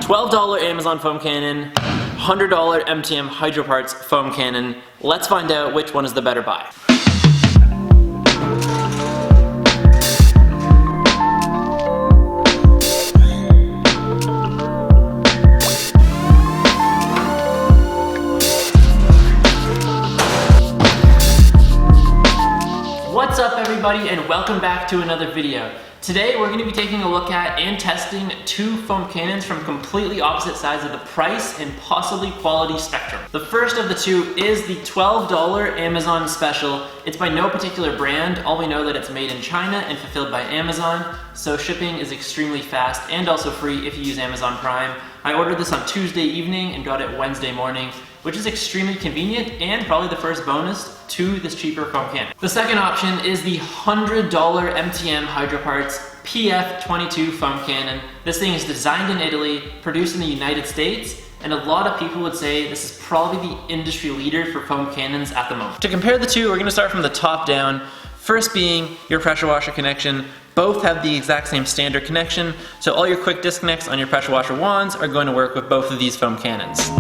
$12 Amazon foam cannon, $100 MTM Hydra parts foam cannon. Let's find out which one is the better buy. What's up everybody, and welcome back to another video. Today we're going to be taking a look at and testing two foam cannons from completely opposite sides of the price and possibly quality spectrum. The first of the two is the $12 Amazon Special. It's by no particular brand. All we know that it's made in China and fulfilled by Amazon, so shipping is extremely fast and also free if you use Amazon Prime. I ordered this on Tuesday evening and got it Wednesday morning, which is extremely convenient and probably the first bonus to this cheaper foam cannon. The second option is the $100 MTM Hydra parts PF22 foam cannon. This thing is designed in Italy, produced in the United States, and a lot of people would say this is probably the industry leader for foam cannons at the moment. To compare the two, we're going to start from the top down. First being your pressure washer connection. Both have the exact same standard connection, so all your quick disconnects on your pressure washer wands are going to work with both of these foam cannons.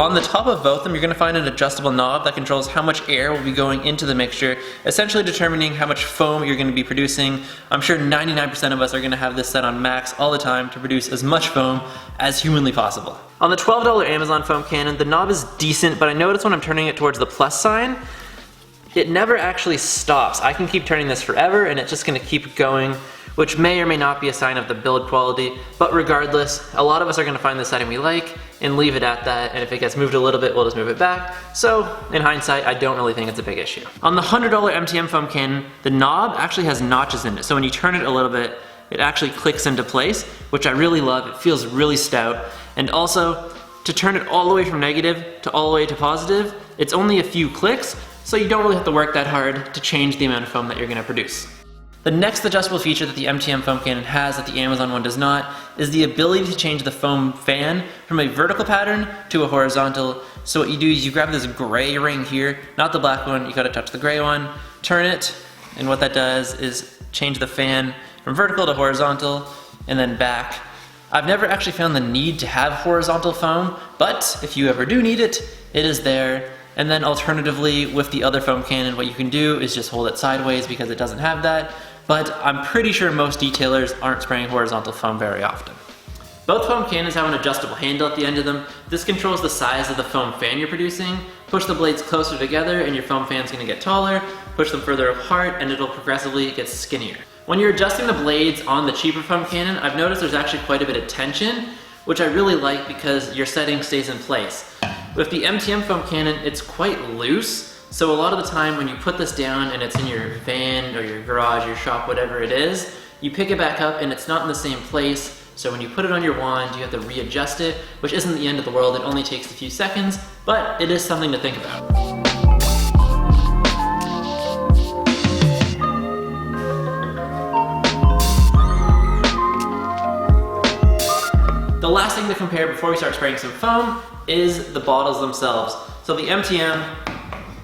On the top of both of them, you're going to find an adjustable knob that controls how much air will be going into the mixture, essentially determining how much foam you're going to be producing. I'm sure 99% of us are going to have this set on max all the time to produce as much foam as humanly possible. On the $12 Amazon foam cannon, the knob is decent, but I notice when I'm turning it towards the plus sign, it never actually stops. I can keep turning this forever and it's just going to keep going, which may or may not be a sign of the build quality, but regardless, a lot of us are going to find the setting we like and leave it at that, and if it gets moved a little bit, we'll just move it back. So, in hindsight, I don't really think it's a big issue. On the $100 MTM foam cannon, the knob actually has notches in it, so when you turn it a little bit, it actually clicks into place, which I really love. It feels really stout, and also, to turn it all the way from negative to all the way to positive, it's only a few clicks, so you don't really have to work that hard to change the amount of foam that you're going to produce. The next adjustable feature that the MTM foam cannon has that the Amazon one does not is the ability to change the foam fan from a vertical pattern to a horizontal. So what you do is you grab this gray ring here, not the black one, you gotta touch the gray one, turn it, and what that does is change the fan from vertical to horizontal and then back. I've never actually found the need to have horizontal foam, but if you ever do need it, it is there. And then alternatively, with the other foam cannon, what you can do is just hold it sideways because it doesn't have that. But I'm pretty sure most detailers aren't spraying horizontal foam very often. Both foam cannons have an adjustable handle at the end of them. This controls the size of the foam fan you're producing. Push the blades closer together and your foam fan's gonna get taller. Push them further apart and it'll progressively get skinnier. When you're adjusting the blades on the cheaper foam cannon, I've noticed there's actually quite a bit of tension, which I really like because your setting stays in place. With the MTM foam cannon, it's quite loose. So a lot of the time when you put this down and it's in your van or your garage, your shop, whatever it is, you pick it back up and it's not in the same place. So when you put it on your wand, you have to readjust it, which isn't the end of the world. It only takes a few seconds, but it is something to think about. The last thing to compare before we start spraying some foam is the bottles themselves. So the MTM,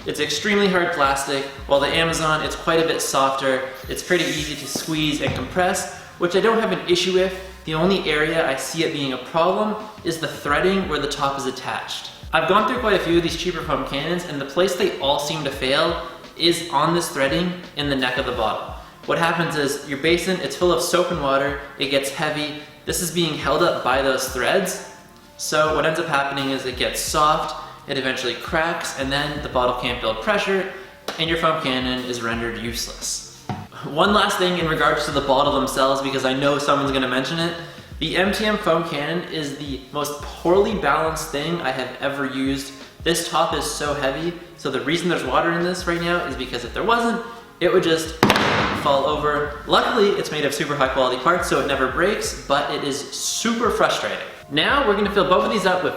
it's extremely hard plastic, while the Amazon, it's quite a bit softer. It's pretty easy to squeeze and compress, which I don't have an issue with. The only area I see it being a problem is the threading where the top is attached. I've gone through quite a few of these cheaper foam cannons, and the place they all seem to fail is on this threading in the neck of the bottle. What happens is your basin, it's full of soap and water, it gets heavy. This is being held up by those threads. So what ends up happening is it gets soft, it eventually cracks, and then the bottle can't build pressure, and your foam cannon is rendered useless. One last thing in regards to the bottle themselves, because I know someone's gonna mention it. The MTM foam cannon is the most poorly balanced thing I have ever used. This top is so heavy, so the reason there's water in this right now is because if there wasn't, it would just fall over. Luckily, it's made of super high quality parts, so it never breaks, but it is super frustrating. Now we're gonna fill both of these up with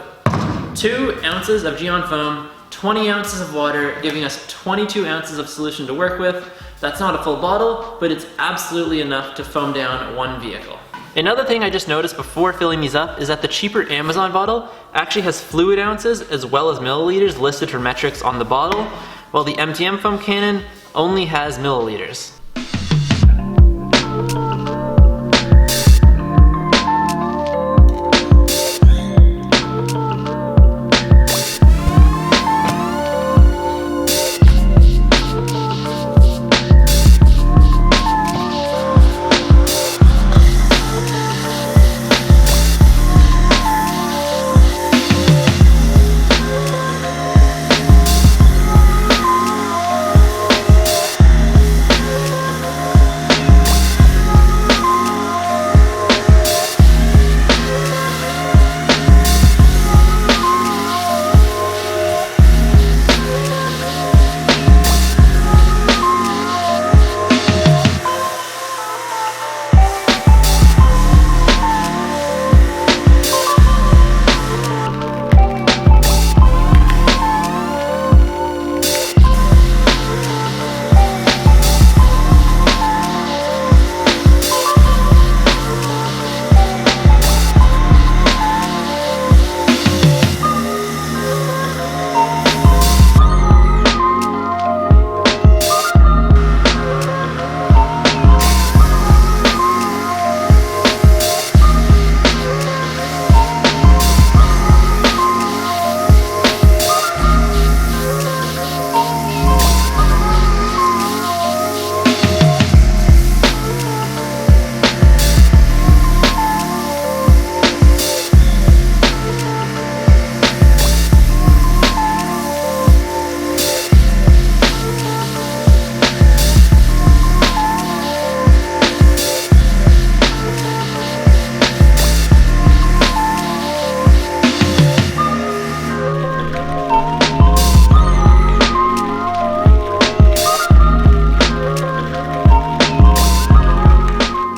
2 ounces of Geon foam, 20 ounces of water, giving us 22 ounces of solution to work with. That's not a full bottle, but it's absolutely enough to foam down one vehicle. Another thing I just noticed before filling these up is that the cheaper Amazon bottle actually has fluid ounces as well as milliliters listed for metrics on the bottle, while the MTM foam cannon only has milliliters.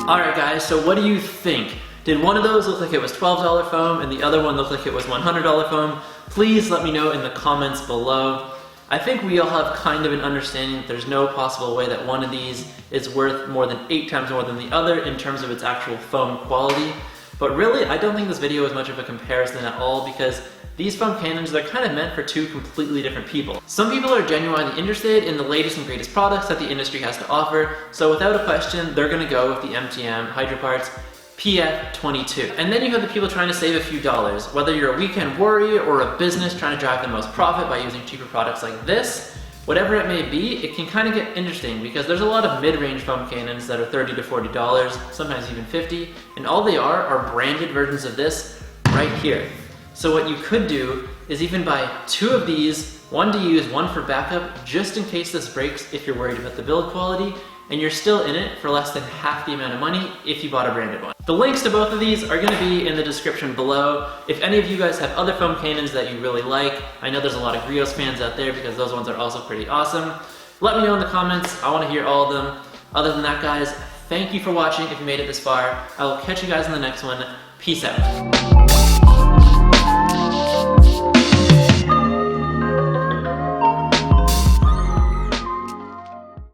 Alright guys, so what do you think? Did one of those look like it was $12 foam and the other one look like it was $100 foam? Please let me know in the comments below. I think we all have kind of an understanding that there's no possible way that one of these is worth more than 8 times more than the other in terms of its actual foam quality. But really, I don't think this video is much of a comparison at all because these foam cannons, they're kind of meant for two completely different people. Some people are genuinely interested in the latest and greatest products that the industry has to offer, so without a question, they're gonna go with the MTM Hydra parts PF22. And then you have the people trying to save a few dollars. Whether you're a weekend warrior or a business trying to drive the most profit by using cheaper products like this, whatever it may be, it can kind of get interesting because there's a lot of mid-range foam cannons that are $30 to $40, sometimes even $50, and all they are branded versions of this right here. So what you could do is even buy 2 of these, one to use, one for backup, just in case this breaks if you're worried about the build quality, and you're still in it for less than half the amount of money if you bought a branded one. The links to both of these are going to be in the description below. If any of you guys have other foam cannons that you really like, I know there's a lot of Grios fans out there because those ones are also pretty awesome. Let me know in the comments, I want to hear all of them. Other than that guys, thank you for watching if you made it this far. I will catch you guys in the next one. Peace out.